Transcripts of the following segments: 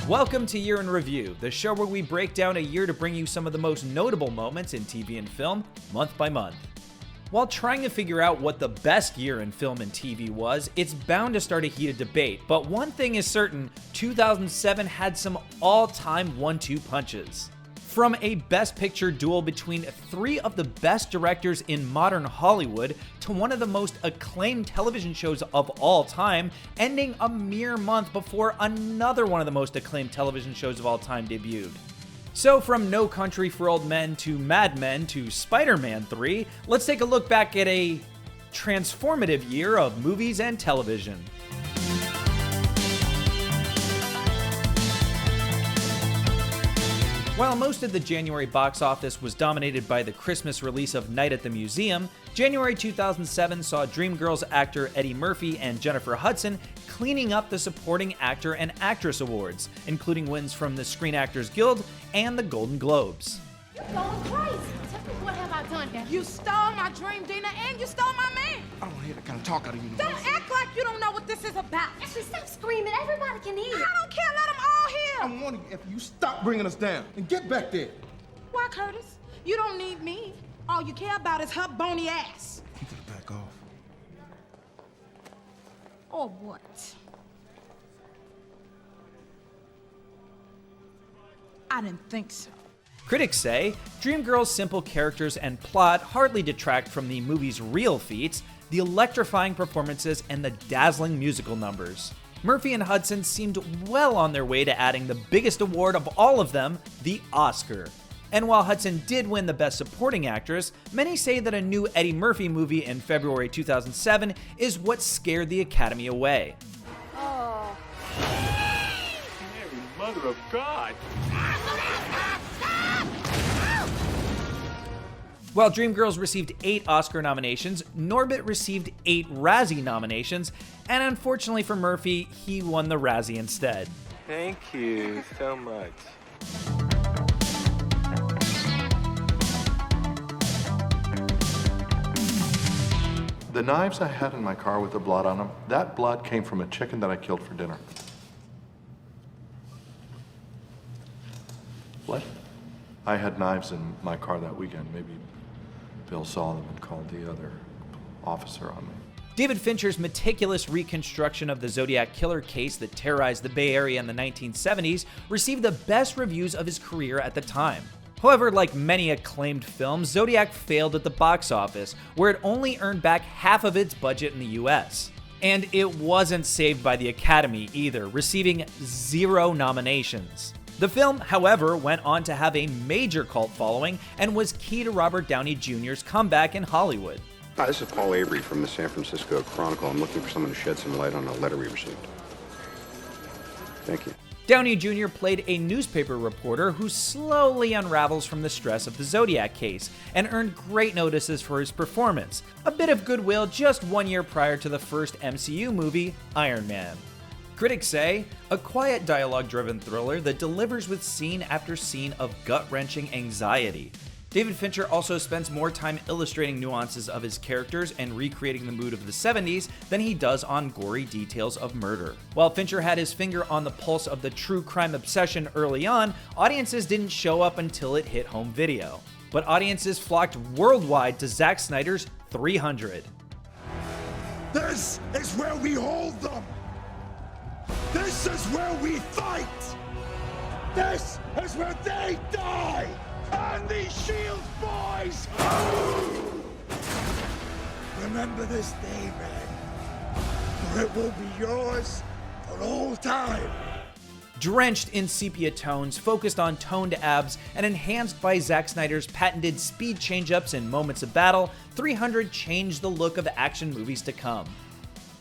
Welcome to Year in Review, the show where we break down a year to bring you some of the most notable moments in TV and film, month by month. While trying to figure out what the best year in film and TV was, it's bound to start a heated debate, but one thing is certain, 2007 had some all-time 1-2 punches. From a Best Picture duel between three of the best directors in modern Hollywood to one of the most acclaimed television shows of all time, ending a mere month before another one of the most acclaimed television shows of all time debuted. So from No Country for Old Men to Mad Men to Spider-Man 3, let's take a look back at a transformative year of movies and television. While most of the January box office was dominated by the Christmas release of Night at the Museum, January 2007 saw Dreamgirls actor Eddie Murphy and Jennifer Hudson cleaning up the Supporting Actor and Actress Awards, including wins from the Screen Actors Guild and the Golden Globes. You're going crazy. Tell me, what have I done here? You stole my dream, Dina, and you stole my man. I don't want to hear that kind of talk out of you. Don't act like you don't know what this is about. Ashley, stop screaming. Everybody can hear. I don't care. Let them all hear. I'm wondering if you stop bringing us down and get back there. Why, Curtis? You don't need me. All you care about is her bony ass. You gotta back off. Or what? I didn't think so. Critics say Dreamgirls' simple characters and plot hardly detract from the movie's real feats, the electrifying performances, and the dazzling musical numbers. Murphy and Hudson seemed well on their way to adding the biggest award of all of them, the Oscar. And while Hudson did win the Best Supporting Actress, many say that a new Eddie Murphy movie in February 2007 is what scared the Academy away. Oh. Mary, Mother of God! While Dreamgirls received 8 Oscar nominations, Norbit received 8 Razzie nominations, and unfortunately for Murphy, he won the Razzie instead. Thank you so much. The knives I had in my car with the blood on them, that blood came from a chicken that I killed for dinner. What? I had knives in my car that weekend. Maybe Bill saw them and called the other officer on me. David Fincher's meticulous reconstruction of the Zodiac Killer case that terrorized the Bay Area in the 1970s received the best reviews of his career at the time. However, like many acclaimed films, Zodiac failed at the box office, where it only earned back half of its budget in the US. And it wasn't saved by the Academy either, receiving 0 nominations. The film, however, went on to have a major cult following and was key to Robert Downey Jr.'s comeback in Hollywood. Hi, this is Paul Avery from the San Francisco Chronicle. I'm looking for someone to shed some light on a letter we received. Thank you. Downey Jr. played a newspaper reporter who slowly unravels from the stress of the Zodiac case and earned great notices for his performance, a bit of goodwill just 1 year prior to the first MCU movie, Iron Man. Critics say, a quiet dialogue-driven thriller that delivers with scene after scene of gut-wrenching anxiety. David Fincher also spends more time illustrating nuances of his characters and recreating the mood of the 70s than he does on gory details of murder. While Fincher had his finger on the pulse of the true crime obsession early on, audiences didn't show up until it hit home video. But audiences flocked worldwide to Zack Snyder's 300. This is where we hold them! This is where we fight! This is where they die! And these Shield boys! Remember this day, man, for it will be yours for all time. Drenched in sepia tones, focused on toned abs, and enhanced by Zack Snyder's patented speed change-ups in moments of battle, 300 changed the look of action movies to come.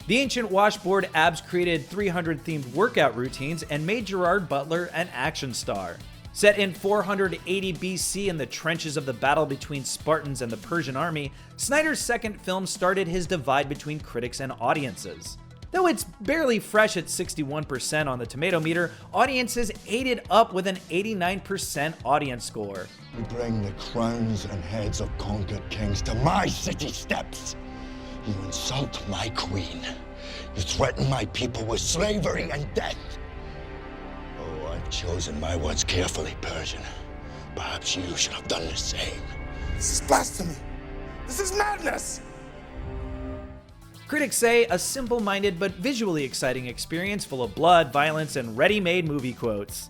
The ancient washboard abs created 300-themed workout routines and made Gerard Butler an action star. Set in 480 BC in the trenches of the battle between Spartans and the Persian army, Snyder's second film started his divide between critics and audiences. Though it's barely fresh at 61% on the Tomatometer, audiences ate it up with an 89% audience score. You bring the crowns and heads of conquered kings to my city steps. You insult my queen. You threaten my people with slavery and death. Oh, I chosen my words carefully, Persian. Perhaps you should have done the same. This is blasphemy. This is madness. Critics say a simple-minded but visually exciting experience full of blood, violence, and ready-made movie quotes.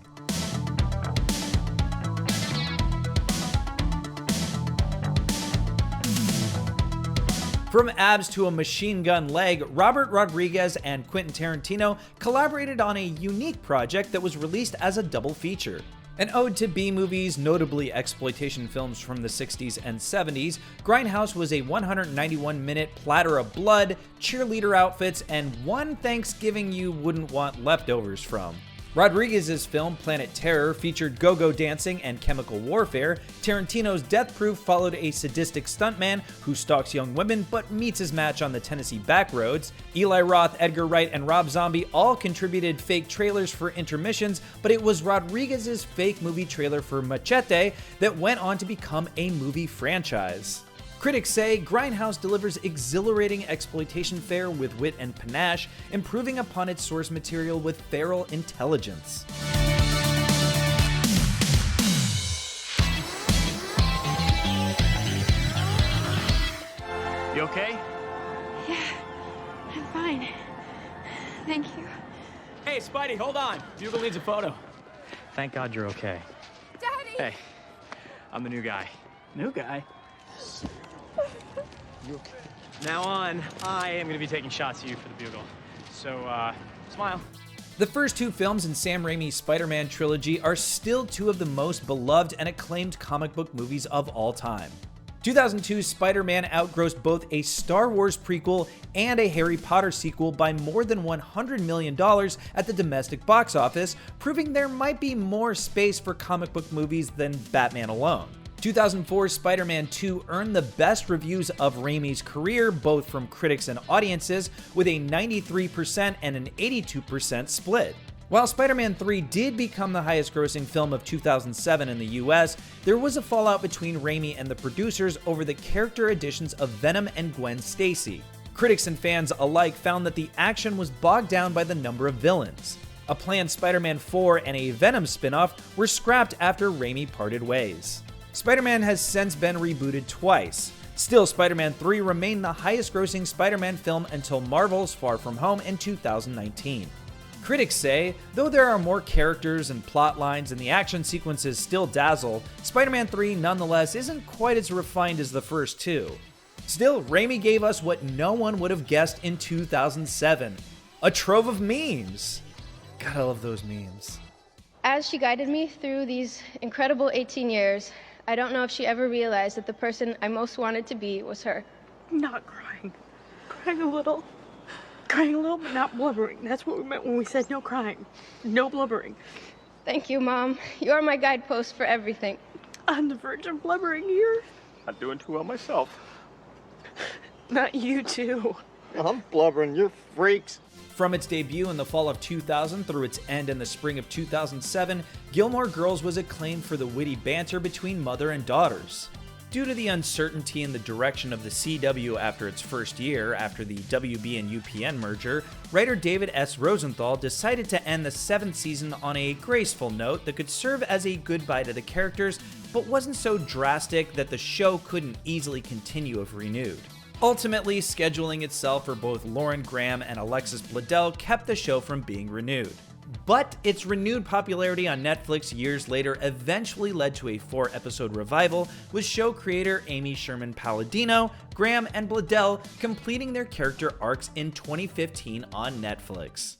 From abs to a machine gun leg, Robert Rodriguez and Quentin Tarantino collaborated on a unique project that was released as a double feature. An ode to B-movies, notably exploitation films from the 60s and 70s, Grindhouse was a 191-minute platter of blood, cheerleader outfits, and one Thanksgiving you wouldn't want leftovers from. Rodriguez's film Planet Terror featured go-go dancing and chemical warfare. Tarantino's Death Proof followed a sadistic stuntman who stalks young women but meets his match on the Tennessee backroads. Eli Roth, Edgar Wright, and Rob Zombie all contributed fake trailers for intermissions, but it was Rodriguez's fake movie trailer for Machete that went on to become a movie franchise. Critics say Grindhouse delivers exhilarating exploitation fare with wit and panache, improving upon its source material with feral intelligence. You okay? Yeah, I'm fine. Thank you. Hey, Spidey, hold on. Bugle needs a photo. Thank God you're okay. Daddy! Hey, I'm the new guy. New guy? You okay? Now on, I am going to be taking shots of you for the Bugle. So, smile. The first two films in Sam Raimi's Spider-Man trilogy are still two of the most beloved and acclaimed comic book movies of all time. 2002's Spider-Man outgrossed both a Star Wars prequel and a Harry Potter sequel by more than $100 million at the domestic box office, proving there might be more space for comic book movies than Batman alone. 2004's Spider-Man 2 earned the best reviews of Raimi's career, both from critics and audiences, with a 93% and an 82% split. While Spider-Man 3 did become the highest-grossing film of 2007 in the US, there was a fallout between Raimi and the producers over the character additions of Venom and Gwen Stacy. Critics and fans alike found that the action was bogged down by the number of villains. A planned Spider-Man 4 and a Venom spin-off were scrapped after Raimi parted ways. Spider-Man has since been rebooted twice. Still, Spider-Man 3 remained the highest-grossing Spider-Man film until Marvel's Far From Home in 2019. Critics say, though there are more characters and plot lines and the action sequences still dazzle, Spider-Man 3 nonetheless isn't quite as refined as the first two. Still, Raimi gave us what no one would have guessed in 2007. A trove of memes. God, I love those memes. As she guided me through these incredible 18 years, I don't know if she ever realized that the person I most wanted to be was her. Not crying. Crying a little. Crying a little, but not blubbering. That's what we meant when we said no crying. No blubbering. Thank you, Mom. You're my guidepost for everything. On the verge of blubbering here. Not doing too well myself. Not you, too. I'm blubbering. You're freaks. From its debut in the fall of 2000 through its end in the spring of 2007, Gilmore Girls was acclaimed for the witty banter between mother and daughters. Due to the uncertainty in the direction of the CW after its first year, after the WB and UPN merger, writer David S. Rosenthal decided to end the 7th season on a graceful note that could serve as a goodbye to the characters, but wasn't so drastic that the show couldn't easily continue if renewed. Ultimately, scheduling itself for both Lauren Graham and Alexis Bledel kept the show from being renewed. But its renewed popularity on Netflix years later eventually led to a 4-episode revival, with show creator Amy Sherman Palladino, Graham, and Bledel completing their character arcs in 2015 on Netflix.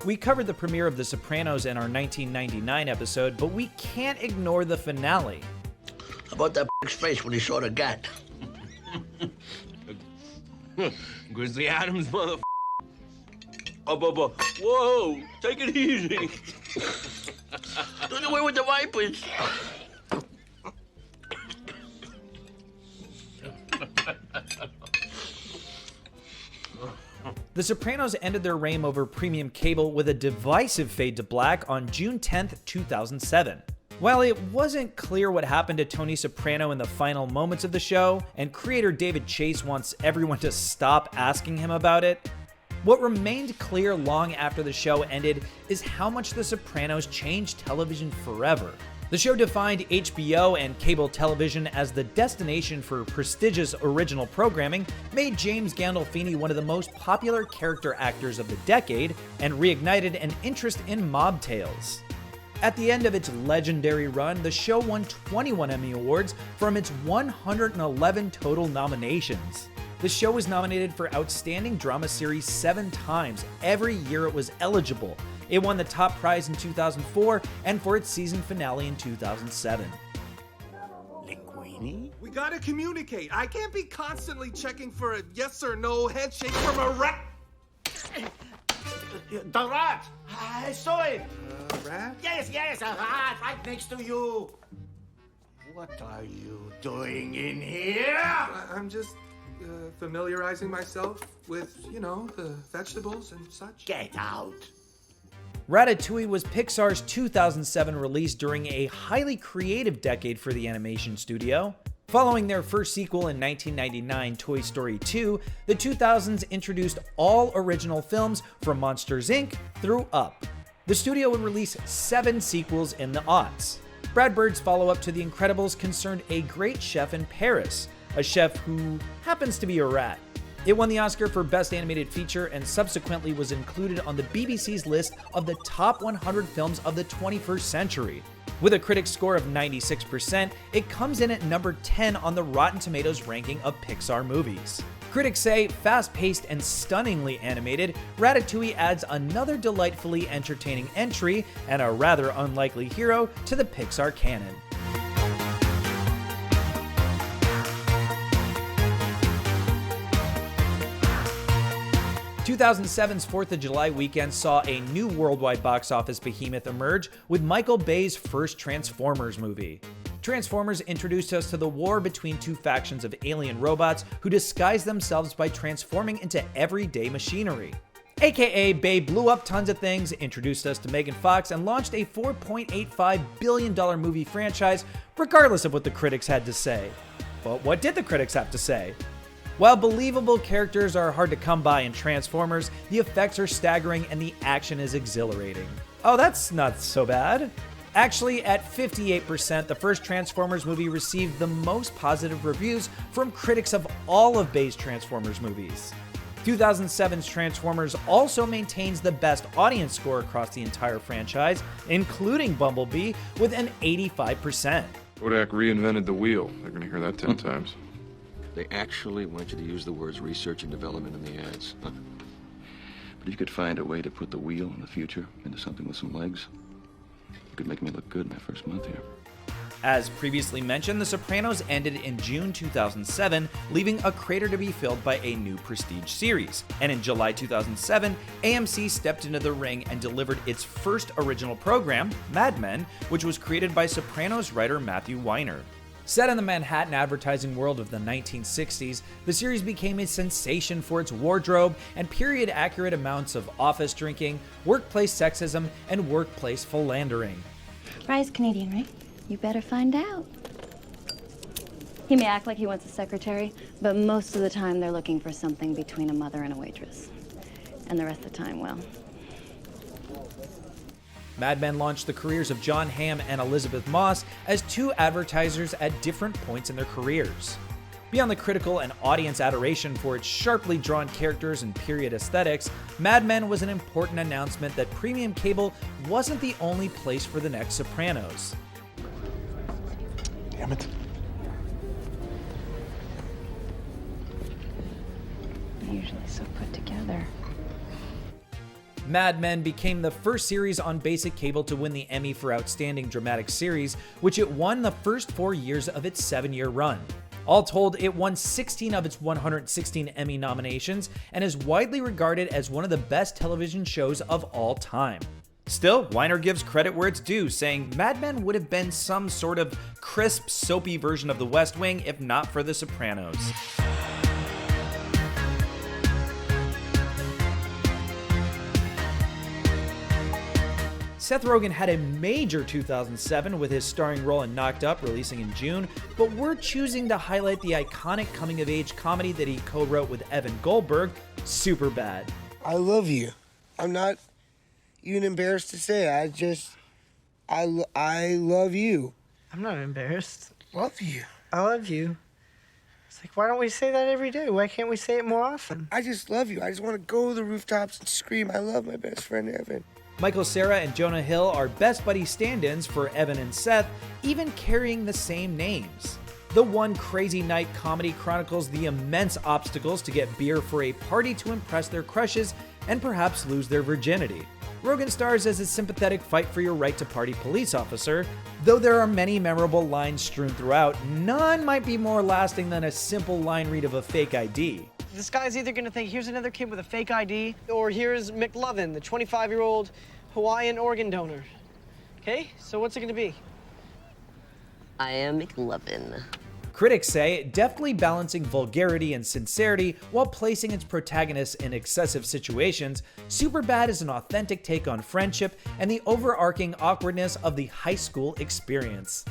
We covered the premiere of The Sopranos in our 1999 episode, but we can't ignore the finale. How about that face when he saw the gat? Grizzly Adams, mother. Whoa, take it easy. Don't away with the vipers. The Sopranos ended their reign over premium cable with a divisive fade to black on June 10, 2007. While it wasn't clear what happened to Tony Soprano in the final moments of the show, and creator David Chase wants everyone to stop asking him about it, what remained clear long after the show ended is how much The Sopranos changed television forever. The show defined HBO and cable television as the destination for prestigious original programming, made James Gandolfini one of the most popular character actors of the decade, and reignited an interest in mob tales. At the end of its legendary run, the show won 21 Emmy Awards from its 111 total nominations. The show was nominated for Outstanding Drama Series 7 times every year it was eligible. It won the top prize in 2004 and for its season finale in 2007. Linguini? We gotta communicate. I can't be constantly checking for a yes or no handshake from a rat. The rat! I saw it! Rat? Yes, a rat right next to you. What are you doing in here? I'm just familiarizing myself with, the vegetables and such. Get out. Ratatouille was Pixar's 2007 release during a highly creative decade for the animation studio. Following their first sequel in 1999, Toy Story 2, the 2000s introduced all original films from Monsters, Inc. through Up. The studio would release 7 sequels in the aughts. Brad Bird's follow-up to The Incredibles concerned a great chef in Paris, a chef who happens to be a rat. It won the Oscar for Best Animated Feature and subsequently was included on the BBC's list of the top 100 films of the 21st century. With a critic score of 96%, it comes in at number 10 on the Rotten Tomatoes ranking of Pixar movies. Critics say, fast-paced and stunningly animated, Ratatouille adds another delightfully entertaining entry and a rather unlikely hero to the Pixar canon. 2007's 4th of July weekend saw a new worldwide box office behemoth emerge with Michael Bay's first Transformers movie. Transformers introduced us to the war between two factions of alien robots who disguise themselves by transforming into everyday machinery. AKA Bay blew up tons of things, introduced us to Megan Fox, and launched a $4.85 billion movie franchise, regardless of what the critics had to say. But what did the critics have to say? While believable characters are hard to come by in Transformers, the effects are staggering and the action is exhilarating. Oh, that's not so bad. Actually, at 58%, the first Transformers movie received the most positive reviews from critics of all of Bay's Transformers movies. 2007's Transformers also maintains the best audience score across the entire franchise, including Bumblebee, with an 85%. Kodak reinvented the wheel. They're going to hear that 10 times. They actually want you to use the words research and development in the ads. But if you could find a way to put the wheel in the future into something with some legs, you could make me look good in my first month here. As previously mentioned, The Sopranos ended in June 2007, leaving a crater to be filled by a new prestige series. And in July 2007, AMC stepped into the ring and delivered its first original program, Mad Men, which was created by Sopranos writer Matthew Weiner. Set in the Manhattan advertising world of the 1960s, the series became a sensation for its wardrobe and period-accurate amounts of office drinking, workplace sexism, and workplace philandering. Rye's Canadian, right? You better find out. He may act like he wants a secretary, but most of the time they're looking for something between a mother and a waitress. And the rest of the time, well... Mad Men launched the careers of John Hamm and Elizabeth Moss as two advertisers at different points in their careers. Beyond the critical and audience adoration for its sharply drawn characters and period aesthetics, Mad Men was an important announcement that premium cable wasn't the only place for the next Sopranos. Damn it. Usually so put together. Mad Men became the first series on basic cable to win the Emmy for Outstanding Dramatic Series, which it won the first 4 years of its 7-year run. All told, it won 16 of its 116 Emmy nominations and is widely regarded as one of the best television shows of all time. Still, Weiner gives credit where it's due, saying Mad Men would have been some sort of crisp, soapy version of The West Wing if not for The Sopranos. Seth Rogen had a major 2007 with his starring role in Knocked Up, releasing in June, but we're choosing to highlight the iconic coming-of-age comedy that he co-wrote with Evan Goldberg, Superbad. I love you. I'm not even embarrassed to say it. I love you. I'm not embarrassed. Love you. I love you. It's like, why don't we say that every day? Why can't we say it more often? I just love you. I just want to go to the rooftops and scream, I love my best friend, Evan. Michael Cera and Jonah Hill are best buddy stand-ins for Evan and Seth, even carrying the same names. The One Crazy Night comedy chronicles the immense obstacles to get beer for a party to impress their crushes and perhaps lose their virginity. Rogen stars as a sympathetic fight for your right to party police officer. Though there are many memorable lines strewn throughout, none might be more lasting than a simple line read of a fake ID. This guy's either gonna think, here's another kid with a fake ID, or here's McLovin, the 25-year-old Hawaiian organ donor. Okay, so what's it gonna be? I am McLovin. Critics say, deftly balancing vulgarity and sincerity while placing its protagonists in excessive situations, Superbad is an authentic take on friendship and the overarching awkwardness of the high school experience.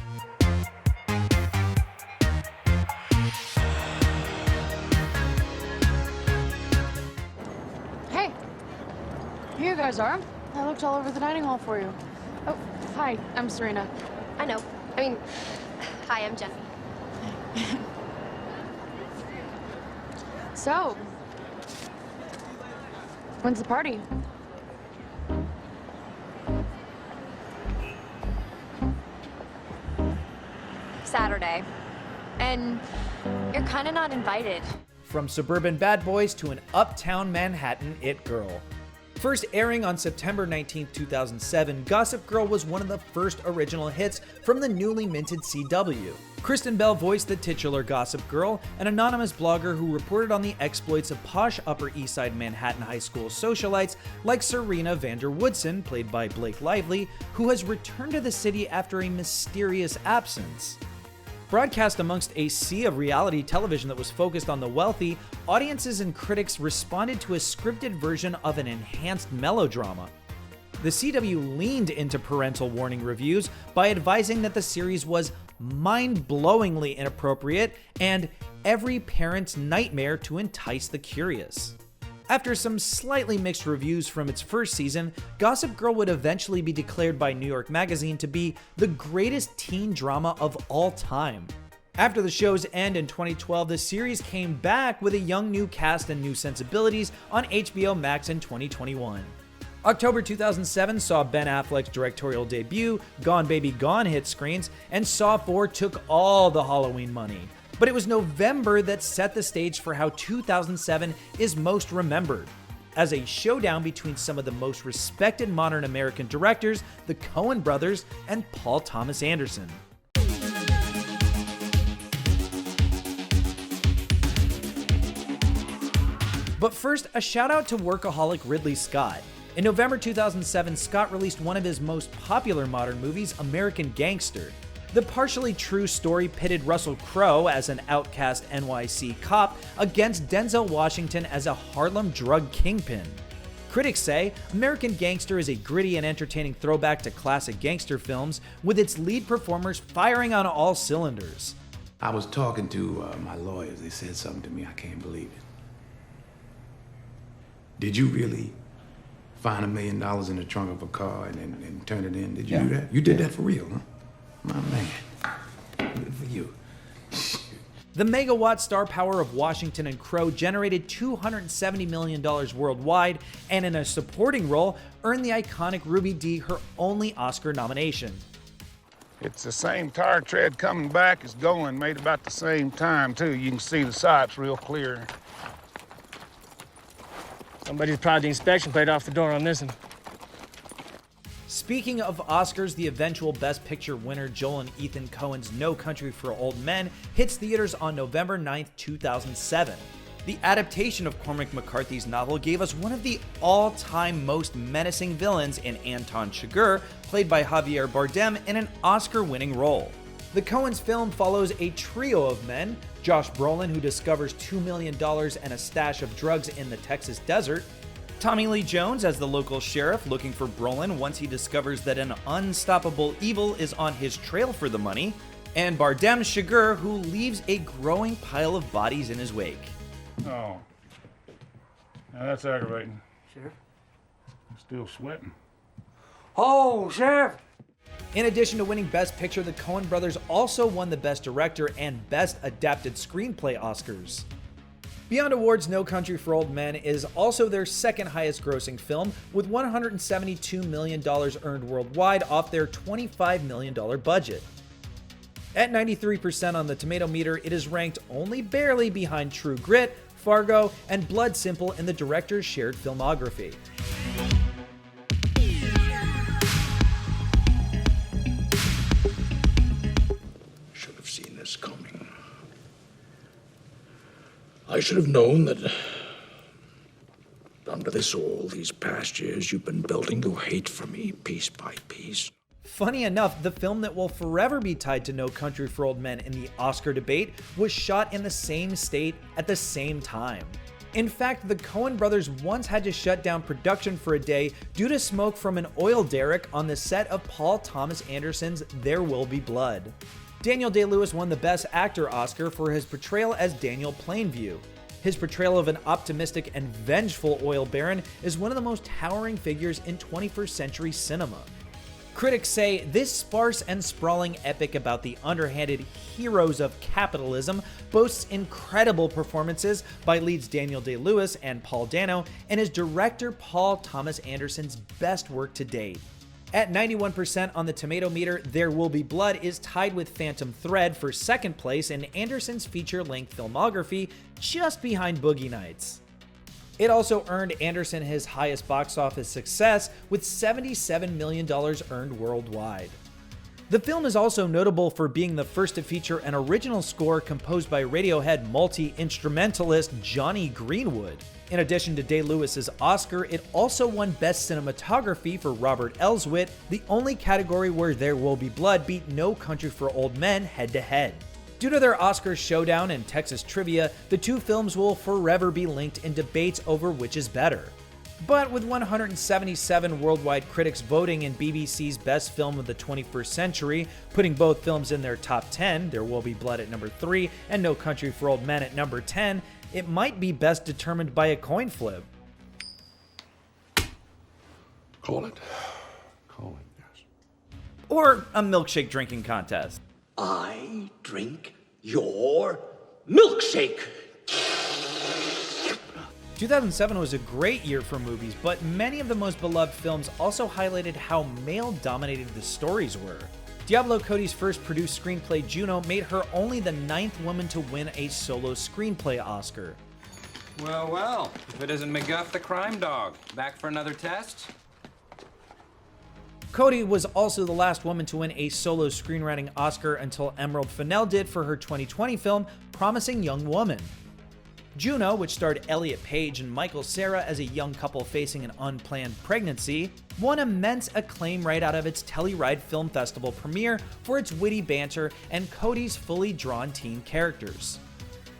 Hey, here you guys are. I looked all over the dining hall for you. Oh, hi, I'm Serena. I know. Hi, I'm Jenny. So, when's the party? Saturday. And you're kind of not invited. From suburban bad boys to an uptown Manhattan it girl. First airing on September 19, 2007, Gossip Girl was one of the first original hits from the newly minted CW. Kristen Bell voiced the titular Gossip Girl, an anonymous blogger who reported on the exploits of posh Upper East Side Manhattan high school socialites like Serena Vander Woodson, played by Blake Lively, who has returned to the city after a mysterious absence. Broadcast amongst a sea of reality television that was focused on the wealthy, audiences and critics responded to a scripted version of an enhanced melodrama. The CW leaned into parental warning reviews by advising that the series was mind-blowingly inappropriate and every parent's nightmare to entice the curious. After some slightly mixed reviews from its first season, Gossip Girl would eventually be declared by New York Magazine to be the greatest teen drama of all time. After the show's end in 2012, the series came back with a young new cast and new sensibilities on HBO Max in 2021. October 2007 saw Ben Affleck's directorial debut, Gone Baby Gone hit screens, and Saw 4 took all the Halloween money. But it was November that set the stage for how 2007 is most remembered, as a showdown between some of the most respected modern American directors, the Coen brothers, and Paul Thomas Anderson. But first, a shout out to workaholic Ridley Scott. In November 2007, Scott released one of his most popular modern movies, American Gangster. The partially true story pitted Russell Crowe as an outcast NYC cop against Denzel Washington as a Harlem drug kingpin. Critics say American Gangster is a gritty and entertaining throwback to classic gangster films, with its lead performers firing on all cylinders. I was talking to my lawyers. They said something to me. I can't believe it. Did you really find $1 million in the trunk of a car and turn it in? Did you do that? You did that for real, huh? My man, good for you. The megawatt star power of Washington and Crowe generated $270 million worldwide, and in a supporting role, earned the iconic Ruby Dee her only Oscar nomination. It's the same tire tread coming back as going, made about the same time, too. You can see the sipes real clear. Somebody's proud the inspection plate off the door on this one. Speaking of Oscars, the eventual Best Picture winner Joel and Ethan Coen's No Country for Old Men hits theaters on November 9th, 2007. The adaptation of Cormac McCarthy's novel gave us one of the all-time most menacing villains in Anton Chigurh, played by Javier Bardem in an Oscar-winning role. The Coens' film follows a trio of men: Josh Brolin, who discovers $2 million and a stash of drugs in the Texas desert; Tommy Lee Jones as the local sheriff looking for Brolin once he discovers that an unstoppable evil is on his trail for the money, and Bardem Shigur, who leaves a growing pile of bodies in his wake. Oh. Now that's aggravating. Sheriff? I'm still sweating. Oh, Sheriff! In addition to winning Best Picture, the Coen brothers also won the Best Director and Best Adapted Screenplay Oscars. Beyond Awards, No Country for Old Men is also their second highest grossing film, with $172 million earned worldwide off their $25 million budget. At 93% on the Tomatometer, it is ranked only barely behind True Grit, Fargo, and Blood Simple in the director's shared filmography. Should have seen this coming. I should have known that under this all these past years you've been building your hate for me piece by piece. Funny enough, the film that will forever be tied to No Country for Old Men in the Oscar debate was shot in the same state at the same time. In fact, the Coen brothers once had to shut down production for a day due to smoke from an oil derrick on the set of Paul Thomas Anderson's There Will Be Blood. Daniel Day-Lewis won the Best Actor Oscar for his portrayal as Daniel Plainview. His portrayal of an optimistic and vengeful oil baron is one of the most towering figures in 21st century cinema. Critics say this sparse and sprawling epic about the underhanded heroes of capitalism boasts incredible performances by leads Daniel Day-Lewis and Paul Dano, and is director Paul Thomas Anderson's best work to date. At 91% on the Tomatometer, There Will Be Blood is tied with Phantom Thread for second place in Anderson's feature-length filmography, just behind Boogie Nights. It also earned Anderson his highest box office success, with $77 million earned worldwide. The film is also notable for being the first to feature an original score composed by Radiohead multi-instrumentalist Johnny Greenwood. In addition to Day-Lewis's Oscar, it also won Best Cinematography for Robert Elswit, the only category where There Will Be Blood beat No Country for Old Men head-to-head. Due to their Oscar showdown and Texas trivia, the two films will forever be linked in debates over which is better. But with 177 worldwide critics voting in BBC's Best Film of the 21st Century, putting both films in their top 10, There Will Be Blood at number 3 and No Country for Old Men at number 10, it might be best determined by a coin flip. Call it. Call it, yes. Or a milkshake drinking contest. I drink your milkshake. 2007 was a great year for movies, but many of the most beloved films also highlighted how male-dominated the stories were. Diablo Cody's first produced screenplay, Juno, made her only the 9th woman to win a solo screenplay Oscar. Well, well, if it isn't McGuff the crime dog. Back for another test? Cody was also the last woman to win a solo screenwriting Oscar until Emerald Fennell did for her 2020 film, Promising Young Woman. Juno, which starred Elliot Page and Michael Cera as a young couple facing an unplanned pregnancy, won immense acclaim right out of its Telluride Film Festival premiere for its witty banter and Cody's fully drawn teen characters.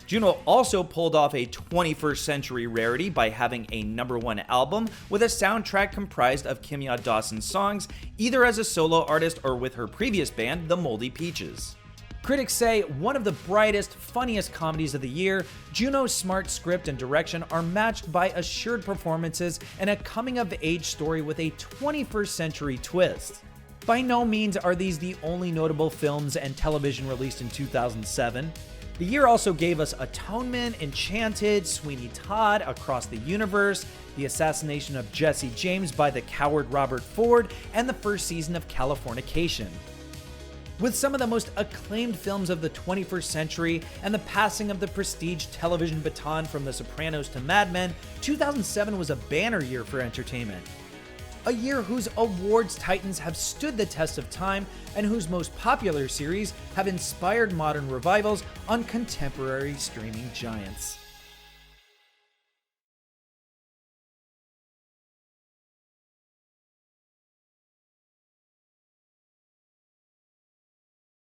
Juno also pulled off a 21st century rarity by having a #1 album with a soundtrack comprised of Kimya Dawson's songs, either as a solo artist or with her previous band, the Moldy Peaches. Critics say one of the brightest, funniest comedies of the year, Juno's smart script and direction are matched by assured performances and a coming-of-age story with a 21st century twist. By no means are these the only notable films and television released in 2007. The year also gave us Atonement, Enchanted, Sweeney Todd, Across the Universe, the assassination of Jesse James by the coward Robert Ford, and the first season of Californication. With some of the most acclaimed films of the 21st century and the passing of the prestige television baton from The Sopranos to Mad Men, 2007 was a banner year for entertainment. A year whose awards titans have stood the test of time and whose most popular series have inspired modern revivals on contemporary streaming giants.